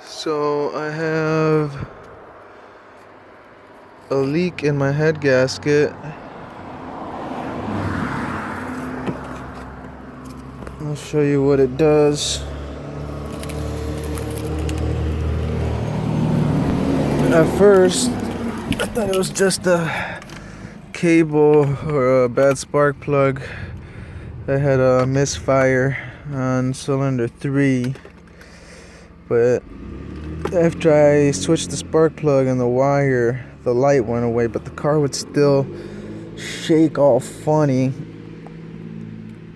So I have a leak in my head gasket. I'll show you what it does. At first, I thought it was just a cable or a bad spark plug. I had a misfire on cylinder 3, but after I switched the spark plug and the wire, the light went away, but the car would still shake all funny,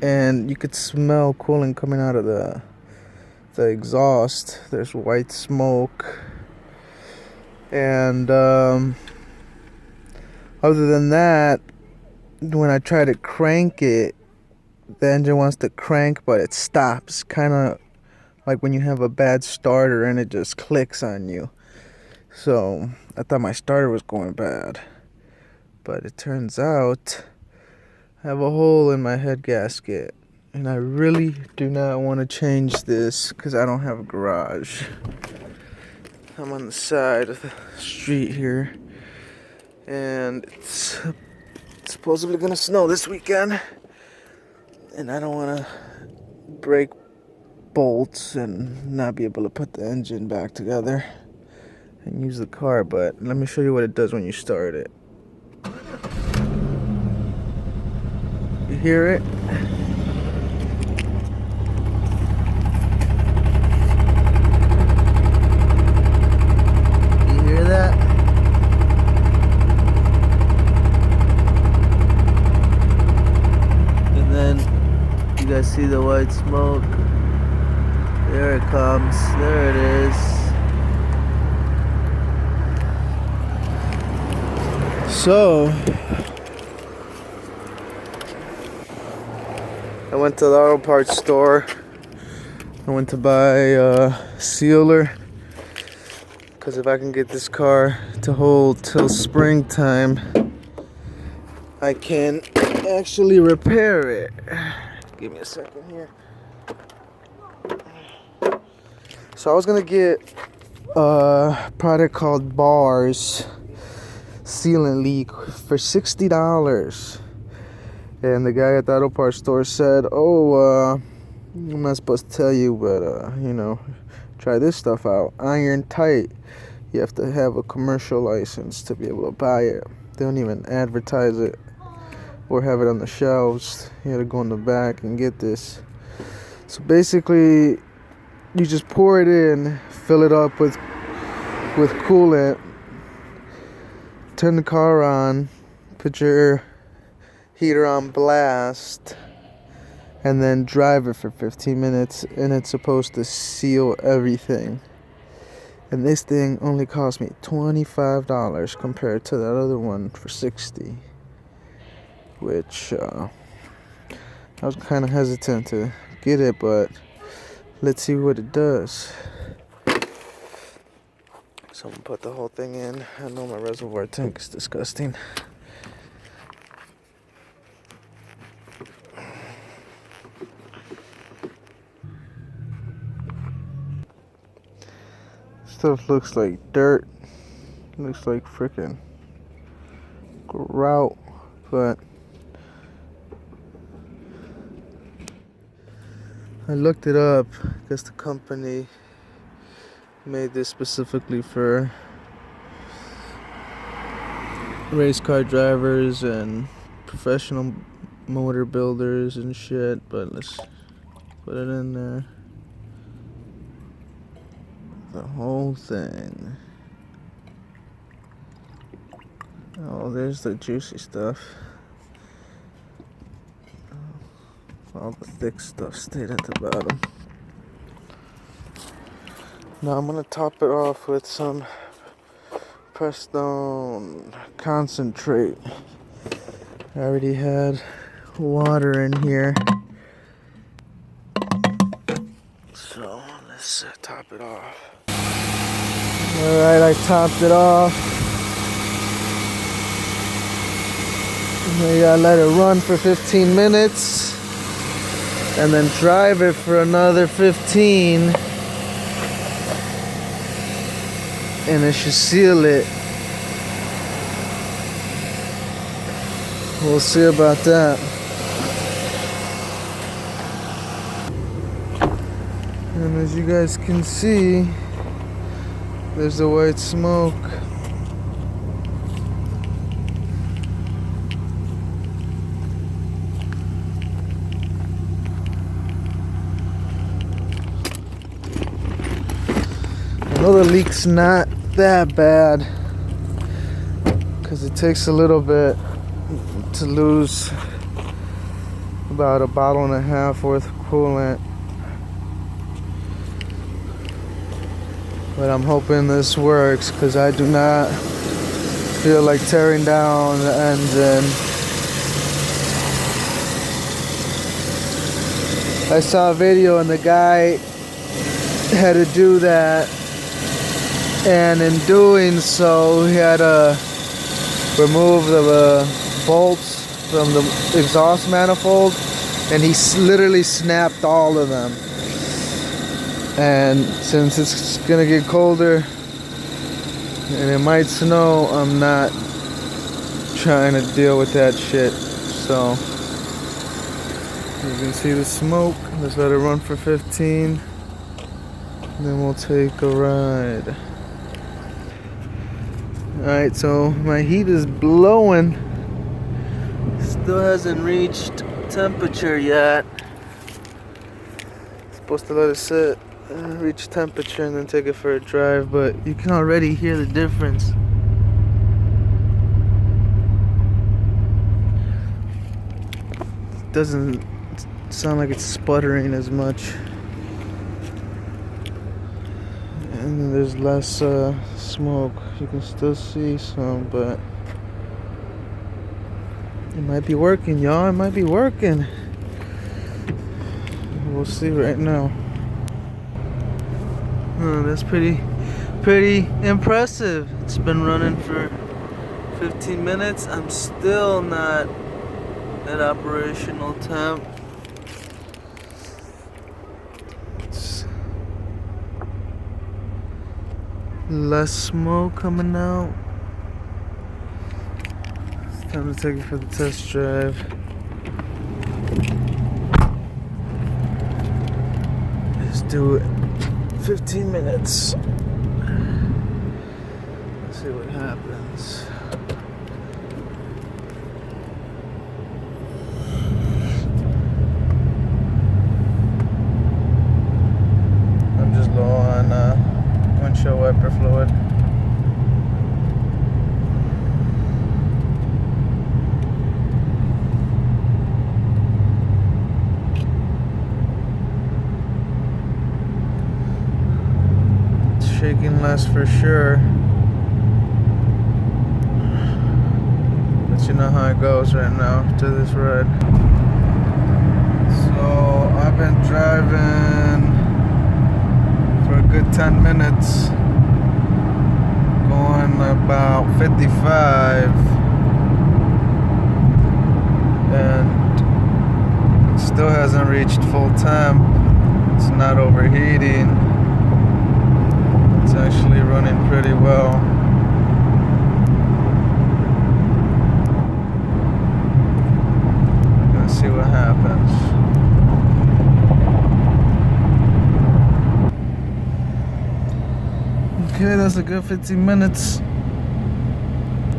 and you could smell coolant coming out of the exhaust. There's white smoke, and other than that, when I try to crank it, the engine wants to crank, but it stops, kind of like when you have a bad starter and it just clicks on you. So I thought my starter was going bad, but it turns out I have a hole in my head gasket, and I really do not want to change this because I don't have a garage. I'm on the side of the street here, and it's supposedly gonna snow this weekend, and I don't want to break bolts and not be able to put the engine back together and use the car. But let me show you what it does when you start it. You hear it? You hear that? And then you guys see the white smoke? There it comes. There it is. So I went to the auto parts store. I went to buy a sealer, because if I can get this car to hold till springtime, I can actually repair it. Give me a second here. So I was gonna get a product called Bars sealant leak for $60, and the guy at the auto parts store said, "Oh, I'm not supposed to tell you, but try this stuff out. IronTite. You have to have a commercial license to be able to buy it. They don't even advertise it or have it on the shelves. You had to go in the back and get this. So basically, you just pour it in, fill it up with coolant, turn the car on, put your heater on blast, and then drive it for 15 minutes, and it's supposed to seal everything. And this thing only cost me $25 compared to that other one for $60, which I was kind of hesitant to get it, but let's see what it does. So I'm gonna put the whole thing in. I know my reservoir tank is disgusting. Stuff looks like dirt. Looks like freaking grout, but I looked it up because the company made this specifically for race car drivers and professional motor builders and shit, but let's put it in there. The whole thing. Oh, there's the juicy stuff. All the thick stuff stayed at the bottom. Now I'm gonna top it off with some Prestone concentrate. I already had water in here, so let's top it off. Alright, I topped it off. You gotta let it run for 15 minutes and then drive it for another 15. and it should seal it. We'll see about that. And as you guys can see, there's the white smoke. I know the leak's not that bad because it takes a little bit to lose about a bottle and a half worth of coolant. But I'm hoping this works because I do not feel like tearing down the engine. I saw a video and the guy had to do that, and in doing so he had to remove the bolts from the exhaust manifold, and he literally snapped all of them. And since it's gonna get colder and it might snow, I'm not trying to deal with that shit. So you can see the smoke. Let's let it run for 15, and then we'll take a ride. Alright, so my heat is blowing. Still hasn't reached temperature yet. Supposed to let it sit, reach temperature, and then take it for a drive, but you can already hear the difference. It doesn't sound like it's sputtering as much. And there's less smoke. You can still see some, but it might be working, y'all. It might be working. We'll see right now. That's pretty impressive. It's been running for 15 minutes. I'm still not at operational temp. It's less smoke coming out. It's time to take it for the test drive. Let's do it. 15 minutes. Let's see what happens. I'm just low on windshield wiper fluid. Shaking less for sure, but you know how it goes right now to this ride. So I've been driving for a good 10 minutes, going about 55, and it still hasn't reached full temp. It's not overheating. It's actually running pretty well. Let's see what happens. Okay, that's a good 15 minutes.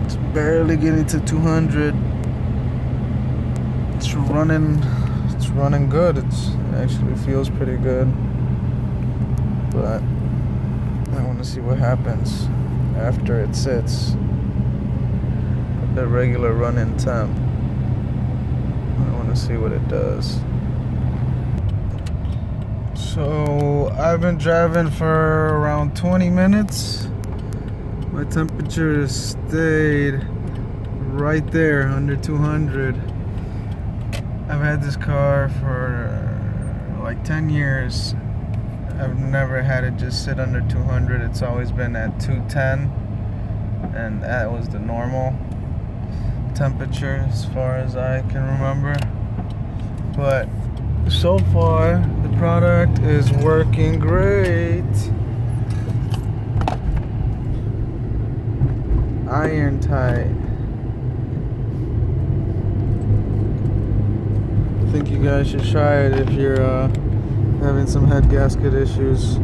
It's barely getting to 200. It's running good. It actually feels pretty good. But I want to see what happens after it sits at the regular run-in temp. I want to see what it does. So I've been driving for around 20 minutes. My temperature has stayed right there under 200. I've had this car for like 10 years. I've never had it just sit under 200. It's always been at 210, and that was the normal temperature as far as I can remember. But so far the product is working great. IronTite. I think you guys should try it if you're having some head gasket issues,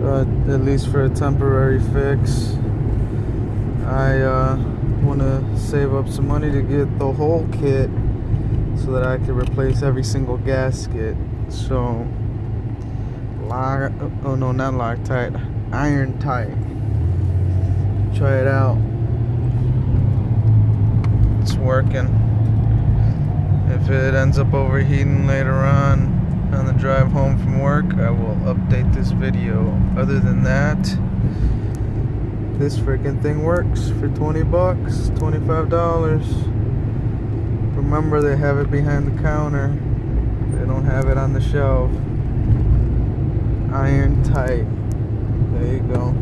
at least for a temporary fix. I want to save up some money to get the whole kit so that I can replace every single gasket. So, not Loctite, IronTite. Try it out. It's working. If it ends up overheating later on the drive home from work, I will update this video. Other than that, this freaking thing works for 20 bucks, $25. Remember, they have it behind the counter. They don't have it on the shelf. IronTite. There you go.